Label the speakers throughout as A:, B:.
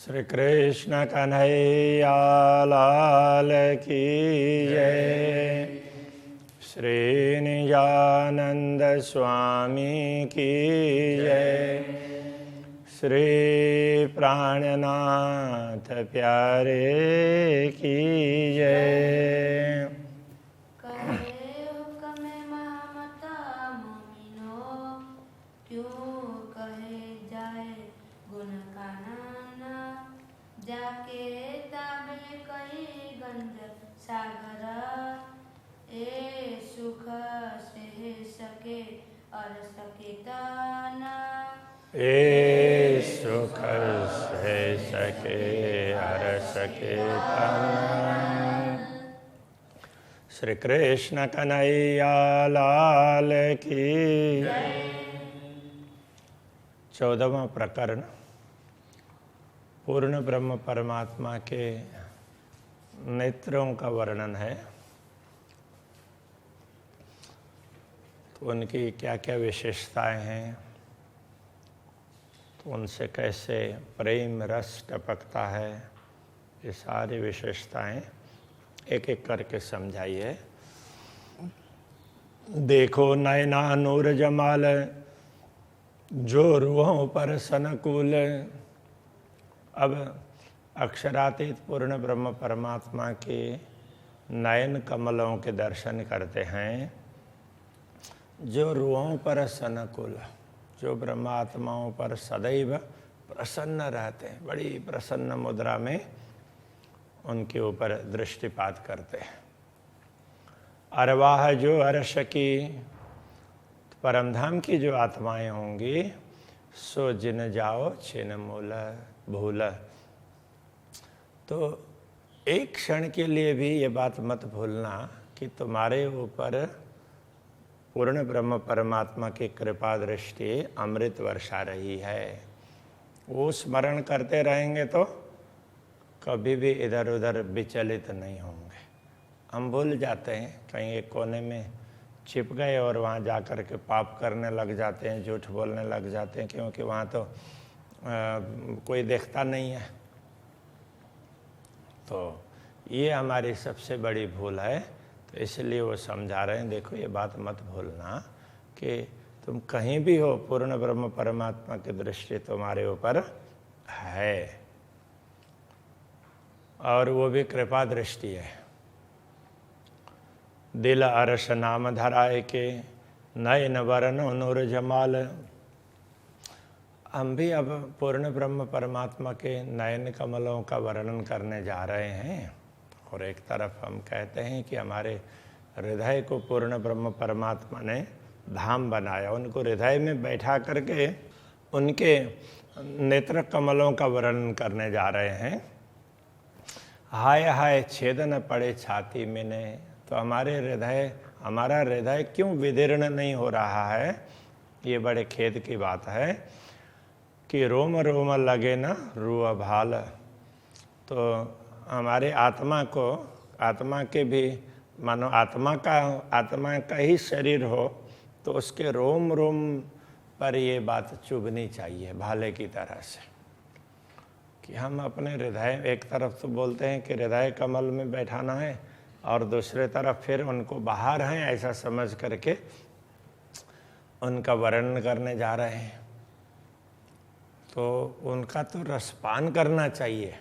A: श्री कृष्ण कन्हैया लाल की जय। श्री निजानंद स्वामी की जय। श्री प्राणनाथ प्यारे की जय।
B: जाके ताबे कई गंज सागर ए सुख से सके और सके ताना
A: ए सुख से सके हर सके ताना। श्री कृष्ण कन्हैया लाल की। 14वां प्रकरण पूर्ण ब्रह्म परमात्मा के नेत्रों का वर्णन है। तो उनकी क्या क्या विशेषताएं हैं, तो उनसे कैसे प्रेम रस टपकता है, ये सारी विशेषताएं एक एक करके समझाइए। देखो नैना नूर जमाल, जो रूहों पर सनकूल। अब अक्षरातीत पूर्ण ब्रह्म परमात्मा के नयन कमलों के दर्शन करते हैं, जो रूहों पर सनकुल, जो ब्रह्मात्माओं पर सदैव प्रसन्न रहते हैं, बड़ी प्रसन्न मुद्रा में उनके ऊपर दृष्टिपात करते हैं। अरवाह जो अर्श की, परमधाम की जो आत्माएं होंगी, सो जिन जाओ छिन मूल भूल। तो एक क्षण के लिए भी ये बात मत भूलना कि तुम्हारे ऊपर पूर्ण ब्रह्म परमात्मा की कृपा दृष्टि अमृत वर्षा रही है। वो स्मरण करते रहेंगे तो कभी भी इधर उधर विचलित नहीं होंगे। हम भूल जाते हैं, कहीं एक कोने में छिप गए और वहाँ जाकर के पाप करने लग जाते हैं, झूठ बोलने लग जाते हैं, क्योंकि वहाँ तो कोई देखता नहीं है। तो ये हमारी सबसे बड़ी भूल है। तो इसलिए वो समझा रहे हैं, देखो ये बात मत भूलना कि तुम कहीं भी हो, पूर्ण ब्रह्म परमात्मा की दृष्टि तुम्हारे ऊपर है, और वो भी कृपा दृष्टि है। दिल अरश नाम धराए के, नयन वरण नूर जमाल। हम भी अब पूर्ण ब्रह्म परमात्मा के नयन कमलों का वर्णन करने जा रहे हैं। और एक तरफ हम कहते हैं कि हमारे हृदय को पूर्ण ब्रह्म परमात्मा ने धाम बनाया, उनको हृदय में बैठा करके उनके नेत्र कमलों का वर्णन करने जा रहे हैं। हाय हाय छेदन पड़े छाती में ने। तो हमारा हृदय क्यों विदीर्ण नहीं हो रहा है, ये बड़े खेद की बात है कि रोम रोम लगे ना रूह भाल। तो हमारे आत्मा के भी मानो आत्मा का ही शरीर हो, तो उसके रोम रोम पर ये बात चुभनी चाहिए भाले की तरह से, कि हम अपने हृदय, एक तरफ तो बोलते हैं कि हृदय कमल में बैठाना है, और दूसरे तरफ फिर उनको बाहर हैं ऐसा समझ करके उनका वर्णन करने जा रहे हैं। तो उनका तो रसपान करना चाहिए,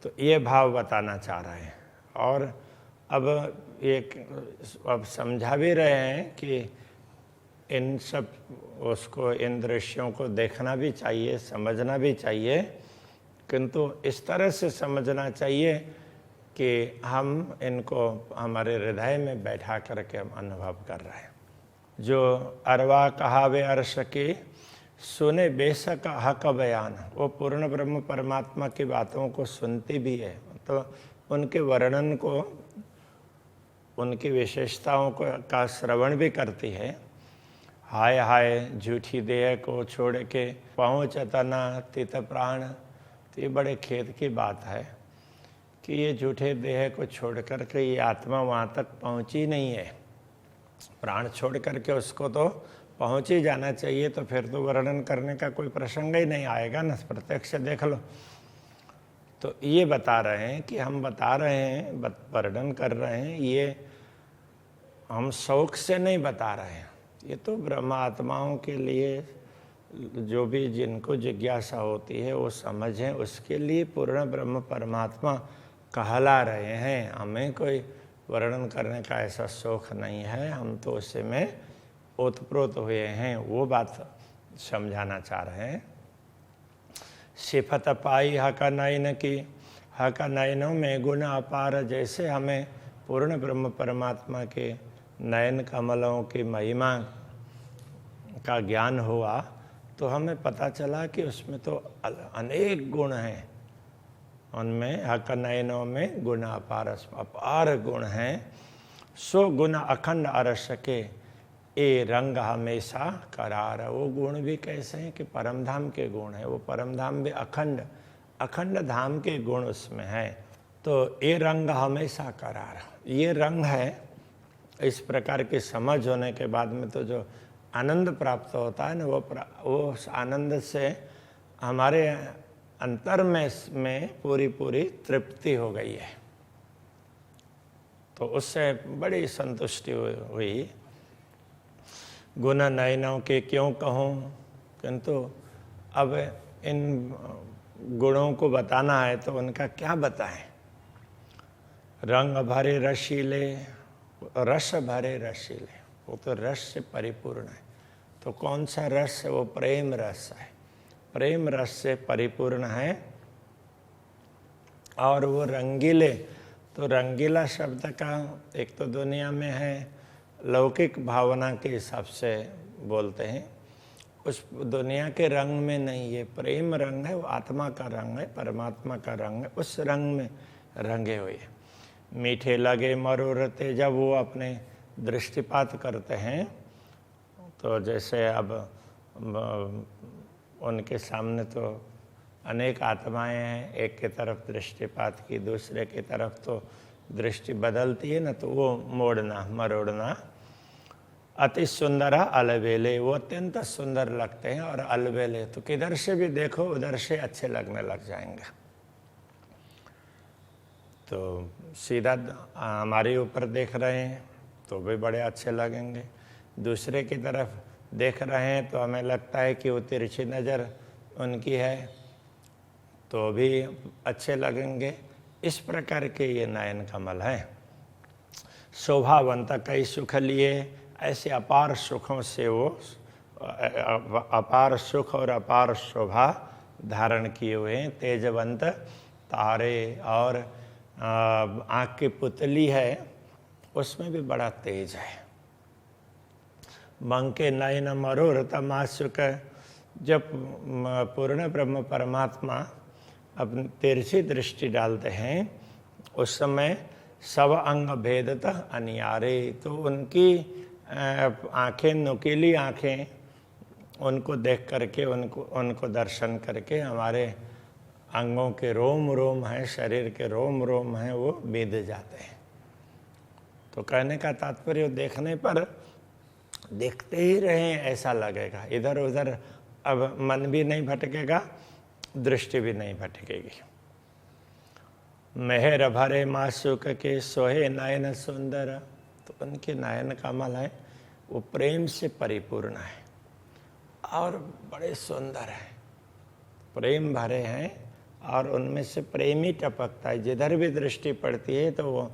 A: तो ये भाव बताना चाह रहे हैं। और अब समझा भी रहे हैं कि इन दृश्यों को देखना भी चाहिए, समझना भी चाहिए, किंतु इस तरह से समझना चाहिए कि हम इनको हमारे हृदय में बैठा करके हम अनुभव कर रहे हैं। जो अरवा कहावे अर्श की, सुने बेशक हक बयान। वो पूर्ण ब्रह्म परमात्मा की बातों को सुनती भी है, तो उनके वर्णन को, उनकी विशेषताओं को का श्रवण भी करती है। हाय हाय झूठी देह को छोड़ के पहुँच तना तित प्राण। तो ये बड़े खेद की बात है कि ये झूठे देह को छोड़ कर के ये आत्मा वहाँ तक पहुँची नहीं है। प्राण छोड़ करके उसको तो पहुँच ही जाना चाहिए, तो फिर तो वर्णन करने का कोई प्रसंग ही नहीं आएगा ना। प्रत्यक्ष देख लो तो ये बता रहे हैं कि हम बता रहे हैं, वर्णन कर रहे हैं, ये हम शौक से नहीं बता रहे हैं, ये तो ब्रह्म आत्माओं के लिए, जो भी जिनको जिज्ञासा होती है वो समझें, उसके लिए पूर्ण ब्रह्म परमात्मा कहला रहे हैं। हमें कोई वर्णन करने का ऐसा शौक नहीं है, हम तो उसे में ओतप्रोत हुए हैं, वो बात समझाना चाह रहे हैं। सिफत पाई हका नयन की, हका नयनों में गुण अपार। जैसे हमें पूर्ण ब्रह्म परमात्मा के नयन कमलों की महिमा का ज्ञान हुआ तो हमें पता चला कि उसमें तो अनेक गुण हैं, उनमें हक नयनों में गुण अपार गुण हैं। सो गुण अखंड अरस के ए रंग हमेशा करार। वो गुण भी कैसे हैं कि परम धाम के गुण हैं, वो परम धाम भी अखंड धाम के गुण उसमें हैं। तो ये रंग हमेशा करार, ये रंग है। इस प्रकार की समझ होने के बाद में तो जो आनंद प्राप्त होता है ना, वो आनंद से हमारे अंतर में पूरी तृप्ति हो गई है, तो उससे बड़ी संतुष्टि हुई। गुण नयनों के क्यों कहूँ, किंतु अब इन गुणों को बताना है तो उनका क्या बताएं। रंग भरे रसीले, रस भरे रसीले, वो तो रस से परिपूर्ण है। तो कौन सा रस है, वो प्रेम रस है, प्रेम रस से परिपूर्ण है। और वो रंगीले, तो रंगीला शब्द का एक तो दुनिया में है लौकिक भावना के हिसाब से बोलते हैं, उस दुनिया के रंग में नहीं, ये प्रेम रंग है, वो आत्मा का रंग है, परमात्मा का रंग है, उस रंग में रंगे हुए। मीठे लगे मरोरते, जब वो अपने दृष्टिपात करते हैं तो जैसे अब उनके सामने तो अनेक आत्माएं हैं, एक की तरफ दृष्टिपात की, दूसरे की तरफ तो दृष्टि बदलती है ना, तो वो मोड़ना मरोड़ना। अति सुंदर अलबेले, वो अत्यंत सुंदर लगते हैं, और अलबेले तो किधर से भी देखो उधर से अच्छे लगने लग जाएंगे। तो सीधा हमारे ऊपर देख रहे हैं तो भी बड़े अच्छे लगेंगे, दूसरे की तरफ देख रहे हैं तो हमें लगता है कि वो तिरछी नज़र उनकी है तो भी अच्छे लगेंगे। इस प्रकार के ये नयन कमल हैं। शोभावंत कई सुख लिए, ऐसे अपार सुखों से वो अपार सुख और अपार शोभा धारण किए हुए हैं। तेजवंत तारे, और आँख की पुतली है उसमें भी बड़ा तेज है। मंके नयन मरोर तमाशुक, जब पूर्ण ब्रह्म परमात्मा अपनी तिरछी दृष्टि डालते हैं उस समय सब अंग भेदतः अनियारे, तो उनकी आँखें, नुकीली आँखें, उनको देख करके, उनको दर्शन करके हमारे अंगों के रोम रोम हैं, शरीर के रोम रोम हैं, वो बेध जाते हैं। तो कहने का तात्पर्य देखने पर देखते ही रहें ऐसा लगेगा, इधर उधर अब मन भी नहीं भटकेगा, दृष्टि भी नहीं भटकेगी। मेहर भरे मासूक के सोहे नयन सुंदर, तो उनके नयन कमल है वो प्रेम से परिपूर्ण है और बड़े सुंदर हैं, प्रेम भरे हैं और उनमें से प्रेम ही टपकता है। जिधर भी दृष्टि पड़ती है तो वो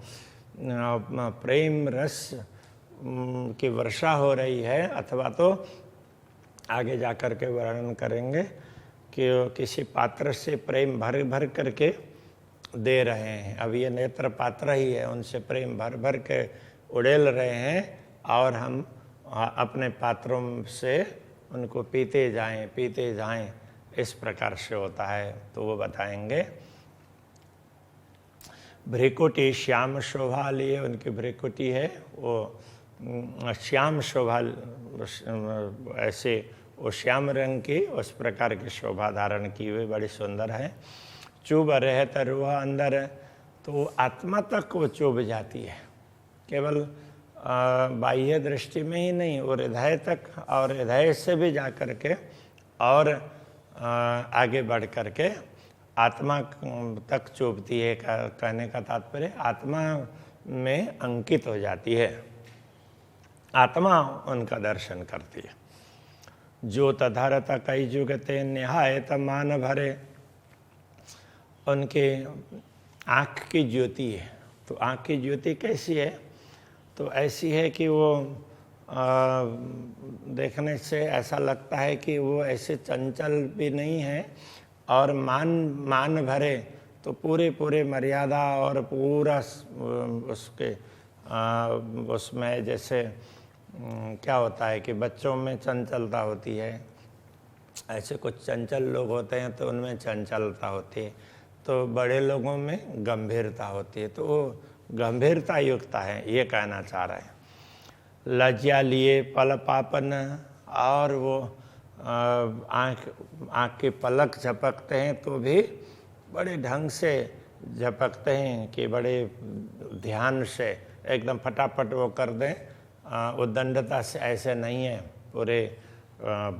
A: प्रेम रस की वर्षा हो रही है, अथवा तो आगे जा कर के वर्णन करेंगे कि किसी पात्र से प्रेम भर भर करके दे रहे हैं। अब ये नेत्र पात्र ही है, उनसे प्रेम भर भर के उड़ेल रहे हैं और हम अपने पात्रों से उनको पीते जाएं, इस प्रकार से होता है। तो वो बताएंगे। भ्रिकुटी श्याम शोभा लिए, उनकी भ्रिकुटी है वो श्याम शोभा, ऐसे वो श्याम रंग की उस प्रकार की शोभा धारण की हुई बड़ी सुंदर है। चुभ रहता रूह अंदर, तो आत्मा तक वो चुभ जाती है, केवल बाह्य दृष्टि में ही नहीं, वो हृदय तक, और हृदय से भी जा कर के और आगे बढ़ कर के आत्मा तक चुभती है। कहने का तात्पर्य आत्मा में अंकित हो जाती है, आत्मा उनका दर्शन करती है। जो तधारत कई जुगते निहायत मान भरे, उनके आँख की ज्योति है। तो आँख की ज्योति कैसी है? तो ऐसी है कि वो देखने से ऐसा लगता है कि वो ऐसे चंचल भी नहीं है, और मान भरे तो पूरे मर्यादा और पूरा उसके उसमें जैसे क्या होता है कि बच्चों में चंचलता होती है, ऐसे कुछ चंचल लोग होते हैं तो उनमें चंचलता होती है, तो बड़े लोगों में गंभीरता होती है। तो वो गंभीरता युक्त है, ये कहना चाह रहे हैं। लज्जा लिए पल पापन, और वो आँख के पलक झपकते हैं तो भी बड़े ढंग से झपकते हैं कि बड़े ध्यान से एकदम फटाफट वो कर दें, उद्दंडता से ऐसे नहीं है पूरे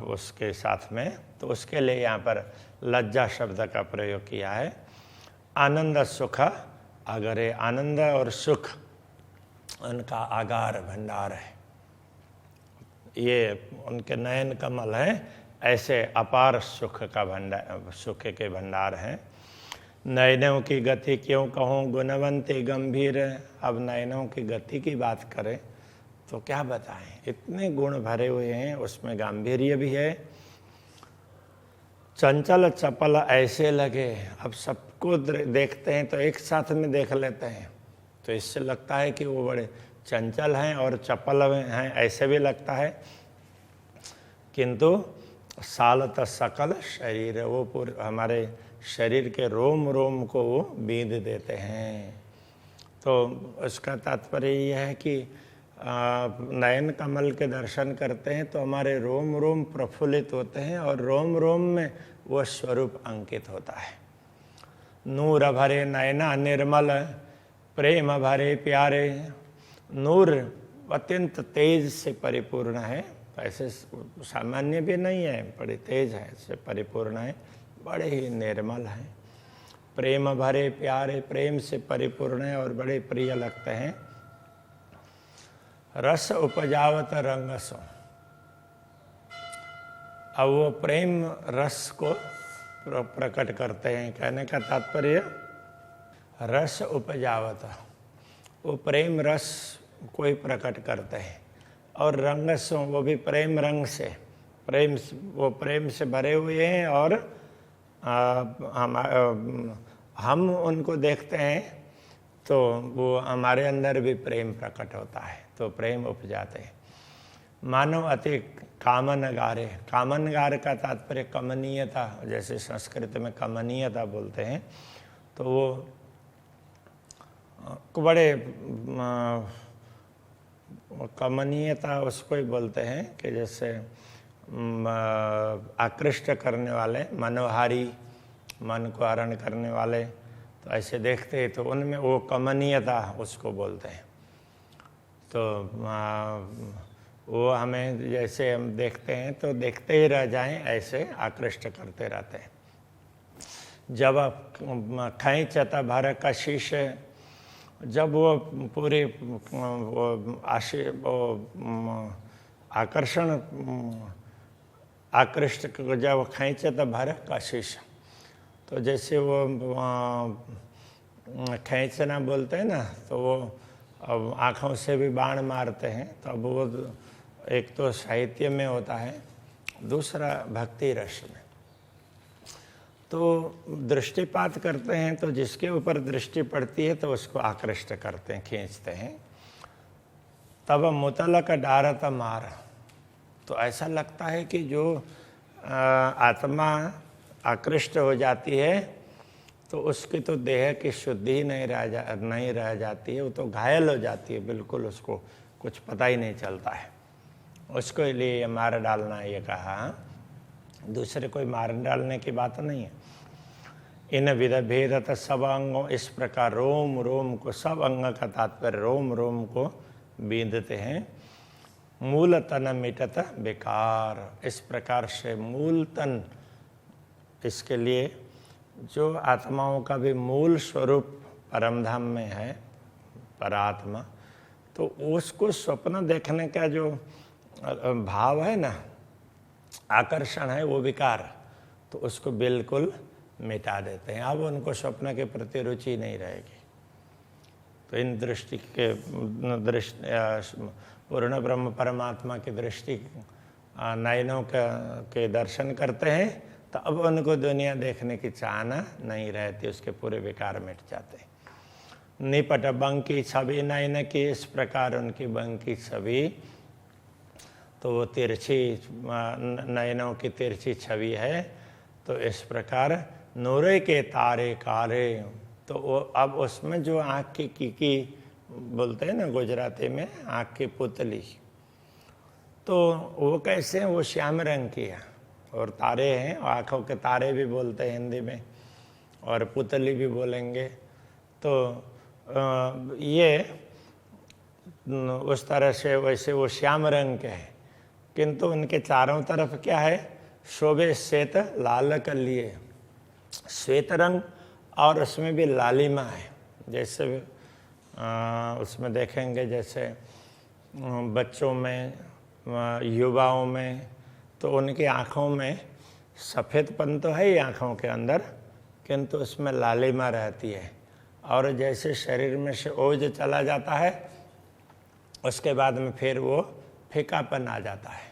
A: उसके साथ में। तो उसके लिए यहाँ पर लज्जा शब्द का प्रयोग किया है। आनंद सुख अगरे, आनंद और सुख उनका आगार भंडार है, ये उनके नयन कमल हैं, ऐसे अपार सुख का भंडार, सुख के भंडार हैं। नयनों की गति क्यों कहूँ गुणवंती गंभीर। अब नयनों की गति की बात करें तो क्या बताएं, इतने गुण भरे हुए हैं, उसमें गांधीर्य भी है। चंचल चपल ऐसे लगे, अब सबको देखते हैं तो एक साथ में देख लेते हैं, तो इससे लगता है कि वो बड़े चंचल हैं और चपल हैं, ऐसे भी लगता है। किंतु सालत सकल शरीर, वो पूरे हमारे शरीर के रोम रोम को वो बींध देते हैं। तो उसका तात्पर्य यह है कि नयन कमल के दर्शन करते हैं तो हमारे रोम रोम प्रफुल्लित होते हैं, और रोम रोम में वो स्वरूप अंकित होता है। नूर भरे नयना निर्मल, प्रेम भरे प्यारे। नूर अत्यंत तेज से परिपूर्ण है, ऐसे सामान्य भी नहीं है, बड़े तेज है, से परिपूर्ण है, बड़े ही निर्मल हैं। प्रेम भरे प्यारे, प्रेम से परिपूर्ण है और बड़े प्रिय लगते हैं। रस उपजावत रंगसो, अब वो प्रेम रस को प्रकट करते हैं। कहने का तात्पर्य रस उपजावत, वो प्रेम रस को ही प्रकट करते हैं। और रंगसो, वो भी प्रेम रंग से, वो प्रेम से भरे हुए हैं, और हम उनको देखते हैं तो वो हमारे अंदर भी प्रेम प्रकट होता है, तो प्रेम उपजाते हैं। मानव अति कामनगारे, कामनगार का तात्पर्य कमनीयता, जैसे संस्कृत में कमनीयता बोलते हैं, तो वो बड़े कमनीयता उसको ही बोलते हैं कि जैसे आकृष्ट करने वाले, मनोहारी, मन को हरण करने वाले, तो ऐसे देखते हैं तो उनमें वो कमनीयता उसको बोलते हैं। तो वो हमें जैसे हम देखते हैं तो देखते ही रह जाएं, ऐसे आकृष्ट करते रहते हैं। जब खैंचता भर कशिश, जब वो पूरे आकर्षण आकृष्ट जब खैंचत भर कशिश, तो जैसे वो खींचना बोलते हैं ना, तो वो अब आँखों से भी बाण मारते हैं। तो अब वो एक तो साहित्य में होता है, दूसरा भक्ति रस में। तो दृष्टिपात करते हैं तो जिसके ऊपर दृष्टि पड़ती है तो उसको आकृष्ट करते हैं, खींचते हैं। तब मुतलक डारत मार, तो ऐसा लगता है कि जो आत्मा आकृष्ट हो जाती है तो उसकी तो देह की शुद्धि नहीं रह जाती है, वो तो घायल हो जाती है, बिल्कुल उसको कुछ पता ही नहीं चलता है। उसको लिए मार डालना ये कहा, दूसरे कोई मार डालने की बात नहीं है। इन विध भेदत सब अंगों, इस प्रकार रोम रोम को, सब अंग का तात्पर्य रोम रोम को बींधते हैं। मूल तन मिटत बेकार, इस प्रकार से मूल तन, इसके लिए जो आत्माओं का भी मूल स्वरूप परमधाम में है, परात्मा, तो उसको स्वप्न देखने का जो भाव है ना, आकर्षण है, वो विकार, तो उसको बिल्कुल मिटा देते हैं। अब उनको स्वप्न के प्रति रुचि नहीं रहेगी। तो इन दृष्टि के पूर्ण ब्रह्म परमात्मा की दृष्टि नयनों के दर्शन करते हैं, तो अब उनको दुनिया देखने की चाहना नहीं रहती, उसके पूरे विकार मिट जाते हैं। निपट बंकी छवि नयन की, इस प्रकार उनकी बंकी छवि, तो वो तिरछी नयनों की तिरछी छवि है। तो इस प्रकार नूरे के तारे कारे, तो वो अब उसमें जो आँख की बोलते हैं ना गुजराती में, आँख की पुतली, तो वो कैसे हैं, वो श्याम रंग की है, और तारे हैं, आँखों के तारे भी बोलते हैं हिंदी में, और पुतली भी बोलेंगे। तो ये उस तरह से वैसे वो श्याम रंग के हैं, किंतु उनके चारों तरफ क्या है, शोभे श्वेत लाल कलिए, श्वेत रंग, और उसमें भी लालिमा है। जैसे उसमें देखेंगे जैसे बच्चों में, युवाओं में, तो उनकी आँखों में सफ़ेदपन तो है ही आँखों के अंदर, किंतु उसमें लालिमा रहती है। और जैसे शरीर में से ओज चला जाता है, उसके बाद में फिर वो फीकापन आ जाता है।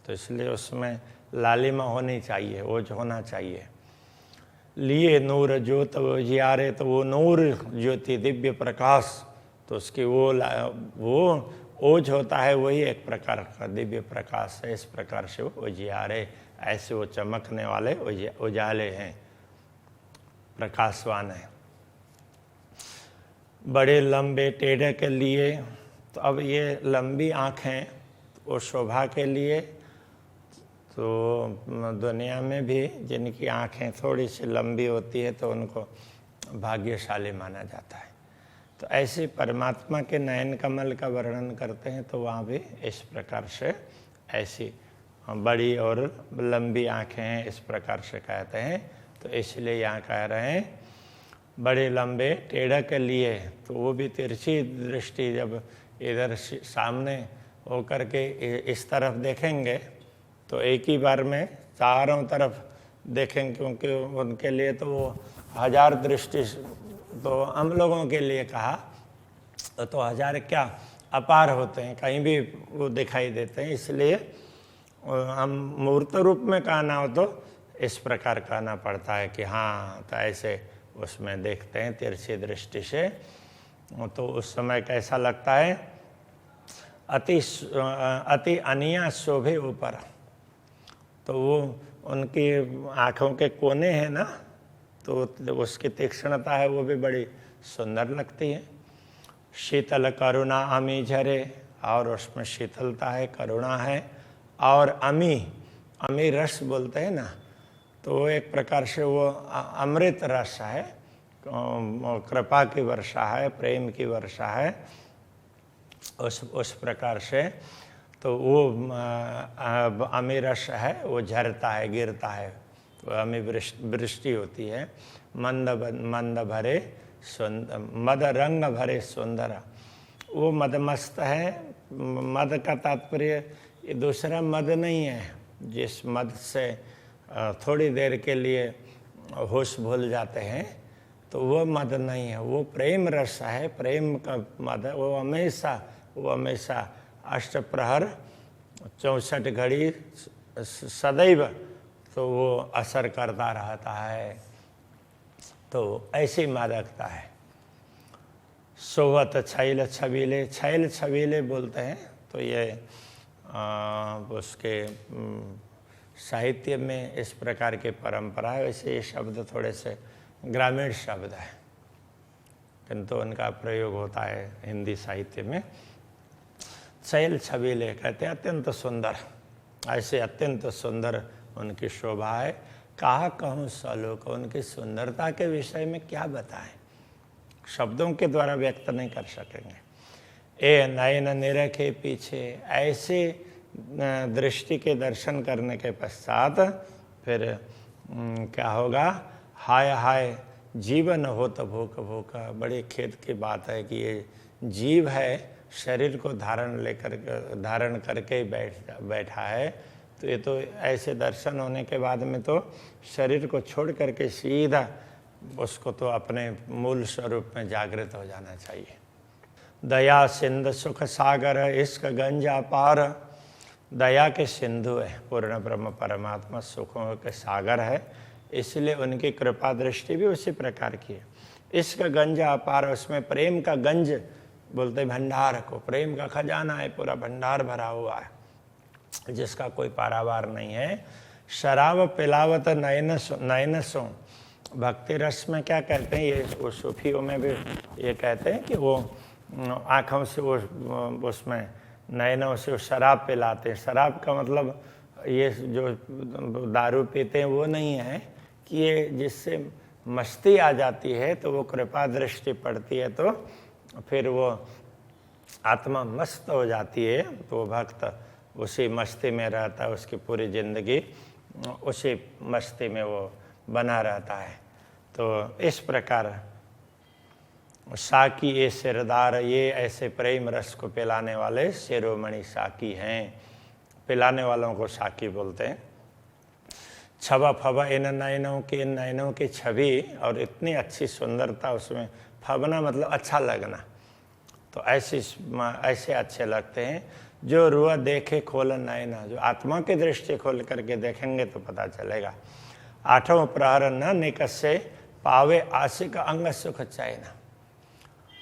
A: तो इसलिए उसमें लालिमा होनी चाहिए, ओज होना चाहिए। लिए नूर ज्योत उजियारे, तो वो नूर ज्योति दिव्य प्रकाश, तो उसकी वो ओज होता है, वही एक प्रकार का दिव्य प्रकाश है। इस प्रकार से वो उजियारे, ऐसे वो चमकने वाले उजाले हैं, प्रकाशवान है। बड़े लंबे टेढ़े के लिए, तो अब ये लंबी आँखें वो शोभा के लिए, तो दुनिया में भी जिनकी आँखें थोड़ी सी लंबी होती है तो उनको भाग्यशाली माना जाता है। तो ऐसे परमात्मा के नयन कमल का वर्णन करते हैं, तो वहाँ भी इस प्रकार से ऐसी बड़ी और लंबी आँखें हैं, इस प्रकार से कहते हैं। तो इसलिए यहाँ कह रहे हैं बड़े लंबे टेढ़े के लिए, तो वो भी तिरछी दृष्टि, जब इधर सामने होकर के इस तरफ देखेंगे तो एक ही बार में चारों तरफ देखेंगे, क्योंकि उनके लिए तो वो 1000 दृष्टि, तो हम लोगों के लिए कहा तो 1000 क्या अपार होते हैं, कहीं भी वो दिखाई देते हैं। इसलिए हम मूर्त रूप में कहना हो तो इस प्रकार कहना पड़ता है कि हाँ, तो ऐसे उसमें देखते हैं तिरछी दृष्टि से। तो उस समय कैसा लगता है, अति अनिया शोभे ऊपर, तो वो उनकी आँखों के कोने हैं ना, तो उसकी तीक्ष्णता है, वो भी बड़ी सुंदर लगती है। शीतल करुणा अमी झरे, और उसमें शीतलता है, करुणा है, और अमी रस बोलते हैं ना, तो वो एक प्रकार से वो अमृत रस है, कृपा की वर्षा है, प्रेम की वर्षा है, उस प्रकार से। तो वो अमी रस है, वो झरता है, गिरता है, तो अमी वृष्टि होती है। मंद भरे सुंदर, मद रंग भरे सुंदर, वो मदमस्त है। मद का तात्पर्य ये दूसरा मद नहीं है, जिस मद से थोड़ी देर के लिए होश भूल जाते हैं, तो वो मद नहीं है, वो प्रेम रस है, प्रेम का मद है। वो हमेशा अष्टप्रहर 64 घड़ी सदैव तो वो असर करता रहता है, तो ऐसी मादकता है। सोवत छैल छबीले, छैल छबीले बोलते हैं, तो ये उसके साहित्य में इस प्रकार की परंपरा है। वैसे ये शब्द थोड़े से ग्रामीण शब्द है, किंतु उनका प्रयोग होता है हिंदी साहित्य में। छैल छबीले कहते हैं अत्यंत सुंदर, ऐसे अत्यंत सुंदर उनकी शोभा है। कहा कहूँ सलोक, उनकी सुंदरता के विषय में क्या बताएं, शब्दों के द्वारा व्यक्त नहीं कर सकेंगे। ए नयन निरखे पीछे, ऐसे दृष्टि के दर्शन करने के पश्चात फिर क्या होगा, हाय हाय जीवन हो तो भूख भूखा। बड़े खेद की बात है कि ये जीव है, शरीर को धारण करके ही बैठा है। तो ये तो ऐसे दर्शन होने के बाद में तो शरीर को छोड़ करके सीधा उसको तो अपने मूल स्वरूप में जागृत हो जाना चाहिए। दया सिंधु सुख सागर इश्क गंज अपार। दया के सिंधु है पूर्ण ब्रह्म परमात्मा, सुखों के सागर है, इसलिए उनकी कृपा दृष्टि भी उसी प्रकार की है। इश्क गंज अपार, उसमें प्रेम का गंज बोलते भंडार को, प्रेम का खजाना है, पूरा भंडार भरा हुआ है जिसका कोई पारावार नहीं है। शराब पिलावत नयनसो, भक्ति रस में क्या कहते हैं, ये वो सूफियों में भी ये कहते हैं कि वो आँखों से वो उसमें नयनों से शराब पिलाते हैं। शराब का मतलब ये जो दारू पीते हैं वो नहीं है कि ये जिससे मस्ती आ जाती है तो वो कृपा दृष्टि पड़ती है तो फिर वो आत्मा मस्त हो जाती है, तो वो भक्त उसी मस्ती में रहता है, उसकी पूरी ज़िंदगी उसी मस्ती में वो बना रहता है। तो इस प्रकार साकी ये सिरदार, ये ऐसे प्रेम रस को पिलाने वाले शिरोमणि साकी हैं, पिलाने वालों को साकी बोलते हैं। छबा फबा इन नयनों की छवि और इतनी अच्छी सुंदरता उसमें, फबना मतलब अच्छा लगना, तो ऐसे अच्छे लगते हैं। जो रुआ देखे खोल नयना, जो आत्मा की दृष्टि खोल करके देखेंगे तो पता चलेगा। आठों प्रहर न निकसे पावे आशिक अंग सुख चैन।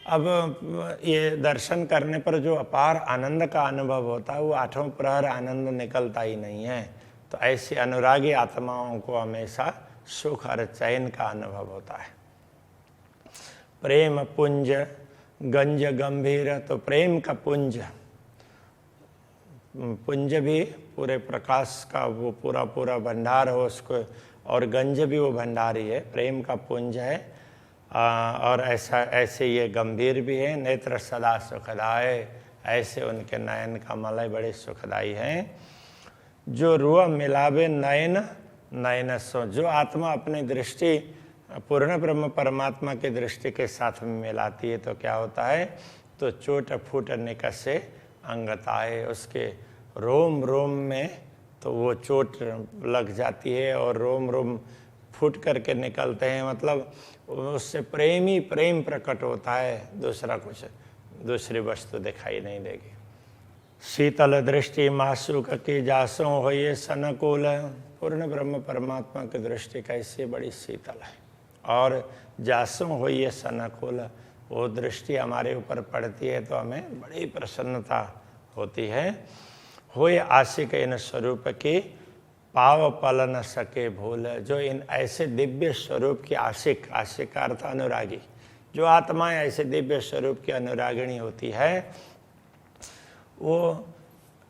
A: अब ये दर्शन करने पर जो अपार आनंद का अनुभव होता है वो आठों प्रहर आनंद निकलता ही नहीं है। तो ऐसी अनुरागी आत्माओं को हमेशा सुख और चैन का अनुभव होता है। प्रेम पुंज गंज गंभीर, तो प्रेम का पुंज भी पूरे प्रकाश का वो पूरा भंडार हो उसको, और गंज भी वो भंडार ही है, प्रेम का पुंज है। और ऐसे ये गंभीर भी है। नेत्र सदा सुखदाय, ऐसे उनके नयन कमल बड़े सुखदाई हैं। जो रुआ मिलावे नयन सो, जो आत्मा अपनी दृष्टि पूर्ण ब्रह्म परमात्मा की दृष्टि के साथ में मिलाती है तो क्या होता है, तो चोट फूट निकसे अंगताए, उसके रोम रोम में तो वो चोट लग जाती है और रोम रोम फूट करके निकलते हैं, मतलब उससे प्रेम प्रकट होता है, दूसरी वस्तु दिखाई नहीं देगी। शीतल दृष्टि मासूक की जासों हो ये सनकुल, पूर्ण ब्रह्म परमात्मा की दृष्टि कैसी बड़ी शीतल है, और जासों हो ये सनकुल, वो दृष्टि हमारे ऊपर पड़ती है तो हमें बड़ी प्रसन्नता होती है। होए आशिक इन स्वरूप की पाव पल न सके भूल, जो इन ऐसे दिव्य स्वरूप की आशिक का अर्थ अनुरागी, जो आत्माएं ऐसे दिव्य स्वरूप की अनुरागिणी होती है वो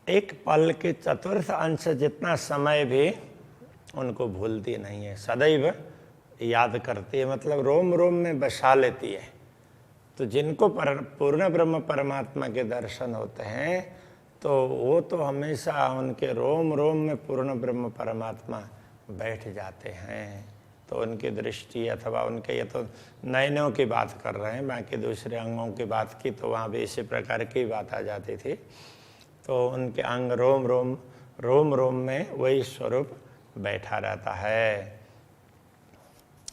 A: एक पल के चतुर्थ अंश जितना समय भी उनको भूलती नहीं है, सदैव याद करती है, मतलब रोम रोम में बसा लेती है। तो जिनको पूर्ण ब्रह्म परमात्मा के दर्शन होते हैं तो वो तो हमेशा उनके रोम रोम में पूर्ण ब्रह्म परमात्मा बैठ जाते हैं। तो उनकी दृष्टि अथवा उनके, ये तो नयनों की बात कर रहे हैं, बाकी दूसरे अंगों की बात की तो वहाँ भी इसी प्रकार की बात आ जाती थी। तो उनके अंग रोम रोम में वही स्वरूप बैठा रहता है।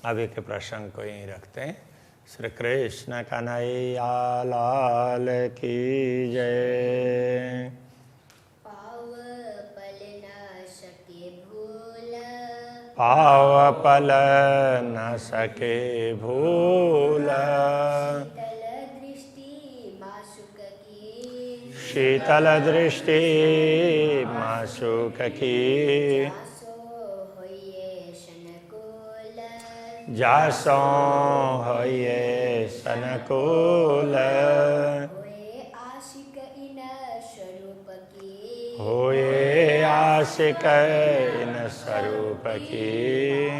A: अभी के प्रसंग को यहीं रखते हैं। श्री कृष्ण कन्हैया लाल की जय।
B: पाव
A: पल न सके भूल, शीतल दृष्टि माशुक की, जासों होइए सनकुल, होए आशिक इन स्वरूप की,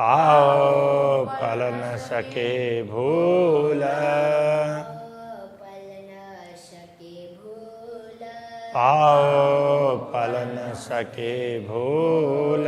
A: आओ पल न सके भूल। पाओ पल न सके भूल।